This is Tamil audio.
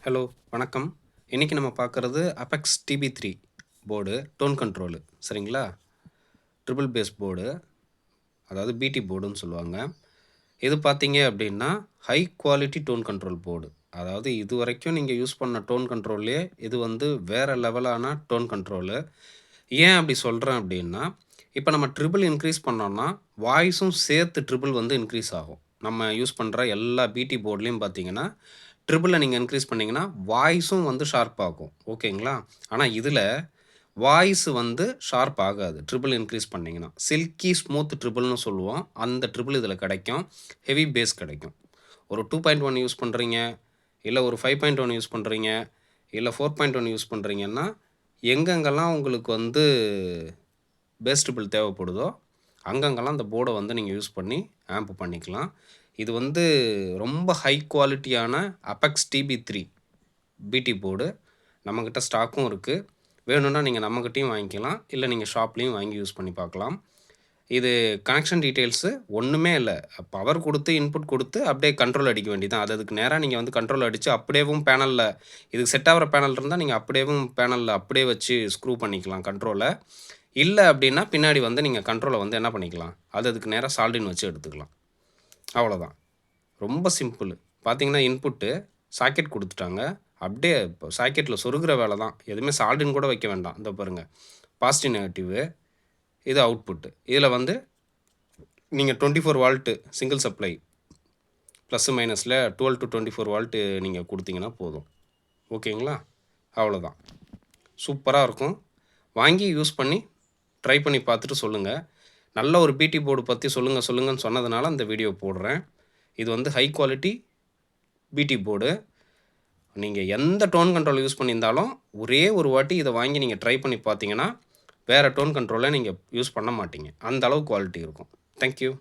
ஹலோ, வணக்கம். இன்னைக்கு நம்ம பார்க்குறது அபெக்ஸ் டிபி3 போர்டு, டோன் கண்ட்ரோலு. சரிங்களா? ட்ரிபிள் பேஸ் போர்டு, அதாவது பிடி போர்டுன்னு சொல்லுவாங்க. இது பார்த்தீங்க அப்படின்னா, high quality tone control board. அதாவது இதுவரைக்கும் நீங்க யூஸ் பண்ண டோன் கண்ட்ரோல்லேயே இது வந்து வேற லெவலான டோன் கண்ட்ரோலு. ஏன் அப்படி சொல்றேன் அப்படின்னா, இப்ப நம்ம ட்ரிபிள் இன்கிரீஸ் பண்ணோம்னா, வாய்ஸும் சேர்த்து ட்ரிபிள் வந்து இன்கிரீஸ் ஆகும். நம்ம யூஸ் பண்ற எல்லா பிடி போர்ட்லயும் பார்த்தீங்கன்னா, ட்ரிபிள நீங்க இன்கிரீஸ் பண்ணீங்கன்னா, வாய்ஸும் வந்து ஷார்ப் ஆகும். ஓகேங்களா? ஆனா இதுல வாய்ஸ் வந்து ஷார்ப் ஆகாது. ட்ரிபிள் இன்கிரீஸ் பண்ணீங்கன்னா. சில்கி ஸ்மூத் ட்ரிபிள்னு சொல்லுவோம். அந்த ட்ரிபிள் இதுல கிடைக்கும். ஹெவி பேஸ் கிடைக்கும். ஒரு 2.1 யூஸ் பண்றீங்க, இல்ல ஒரு 5.1 யூஸ் பண்றீங்க, இல்ல 4.1 யூஸ் பண்றீங்கன்னா, எங்கெங்கெல்லாம் உங்களுக்கு வந்து பேஸ் ட்ரிபிள் தேவைப்படுதோ, அங்கங்கலாம் அந்த போர்ட வந்து நீங்க யூஸ் பண்ணி ஆம்ப் பண்ணிக்கலாம். இது வந்து ரொம்ப ஹை குவாலிட்டியான அபெக்ஸ் டிபி3 பிடி போர்டு. நம்மகிட்ட ஸ்டாக்கும் இருக்கு. வேணும்னா நீங்க நம்மகிட்டயும் வாங்கிக்கலாம். இல்ல நீங்க ஷாப்லயும் வாங்கி யூஸ் பண்ணி பார்க்கலாம். இது கனெக்ஷன் டீட்டெயில்ஸு ஒண்ணுமே இல்ல. பவர் குடுத்து, இன்புட் குடுத்து அப்படியே கண்ட்ரோல் அடிக்க வேண்டியது தான். அதுக்கு நேரா நீங்க வந்து கண்ட்ரோல் அடிச்சு அப்படியேவும் பேனல்ல இதுக்கு செட் ஆகுற பேனல் இருந்தா நீங்க அப்படியேவும் பேனல்ல அப்படியே வச்சு ஸ்க்ரூ பண்ணிக்கலாம் கண்ட்ரோல. இல்ல அப்படின்னா பின்னாடி வந்து நீங்க கண்ட்ரோல வந்து என்ன பண்ணிக்கலாம், அதுக்கு நேரா சால்டரின் வச்சு எடுத்துக்கலாம். அவ்வளோதான். ரொம்ப சிம்பிள். பார்த்தீங்கன்னா, இன்புட்டு சாக்கெட் குடுத்துட்டாங்க. அப்படியே சாக்கெட்ல சொருகுற வேல தான். எதுவுமே சால்டரின் கூட வைக்க வேண்டாம். இதோ பாருங்க. Positive, negative. இது அவுட்புட். இதில வந்து நீங்க 24 வோல்ட் சிங்கிள் சப்ளை. பிளஸ் மைனஸ்ல 12 டூ 24 வோல்ட் நீங்க குடுத்தீங்கன்னா போதும். ஓகேங்களா? அவ்வளோதான். சூப்பரா இருக்கும். வாங்கி யூஸ் பண்ணி ட்ரை பண்ணி பார்த்துட்டு சொல்லுங்க. நல்ல ஒரு பிடி போர்டு பத்தி சொல்லுங்கன்னு சொன்னதுனால இந்த வீடியோ போடுறேன். இது வந்து ஹை குவாலிட்டி பிடி போர்டு. நீங்க எந்த டோன் கண்ட்ரோல் யூஸ் பண்ணியிருந்தாலும், ஒரே ஒரு வாட்டி இத வாங்கி நீங்க ட்ரை பண்ணி பார்த்தீங்கன்னா, வேற டோன் கண்ட்ரோல நீங்க யூஸ் பண்ண மாட்டீங்க. அந்த அளவு குவாலிட்டி இருக்கும். Thank you.